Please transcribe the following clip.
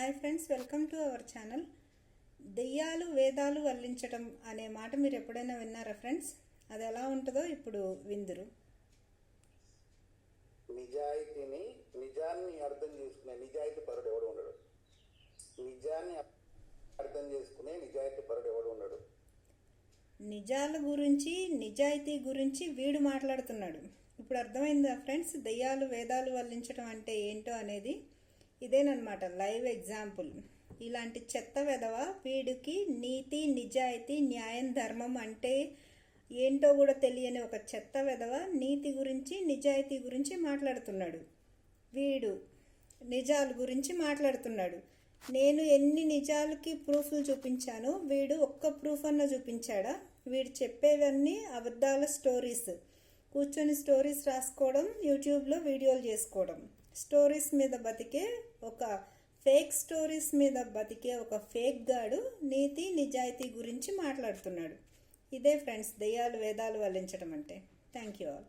Hi friends, welcome to our channel. దెయ్యాలు వేదాలు వల్లించటం అనే మాట మీరు ఎప్పుడైనా విన్నారా ఫ్రెండ్స్? అది ఎలా ఉంటుందో ఇప్పుడు విందురు. నిజాన్ని అర్థం చేసుకునే నిజాయితీ పరుడు ఎవడు ఉండడు. నిజాన్ని అర్థం చేసుకునే నిజాయితీ పరుడు ఎవడు ఉండడు. నిజాల గురించి, నిజాయితీ గురించి వీడు మాట్లాడుతున్నాడు. ఇప్పుడు అర్థమైందా ఫ్రెండ్స్, దెయ్యాలు వేదాలు వల్లించడం అంటే ఏంటో అనేది? ఇదేనమాట లైవ్ ఎగ్జాంపుల్. ఇలాంటి చెత్త వెధవ వీడికి నీతి, నిజాయితీ, న్యాయం, ధర్మం అంటే ఏంటో కూడా తెలియని ఒక చెత్త వెధవ నీతి గురించి, నిజాయితీ గురించి మాట్లాడుతున్నాడు. వీడు నిజాల గురించి మాట్లాడుతున్నాడు. నేను ఎన్ని నిజాలకి ప్రూఫ్లు చూపించాను, వీడు ఒక్క ప్రూఫ్ అన్న చూపించాడా? వీడు చెప్పేవన్నీ అబద్ధాల స్టోరీస్. కూర్చొని స్టోరీస్ రాసుకోవడం, యూట్యూబ్లో వీడియోలు చేసుకోవడం. స్టోరీస్ మీద బతికే ఒక ఫేక్ గాడు నీతి, నిజాయితీ గురించి మాట్లాడుతున్నాడు. ఇదే ఫ్రెండ్స్ దెయ్యాలు వేదాలు వల్లించడం అంటే. Thank you all.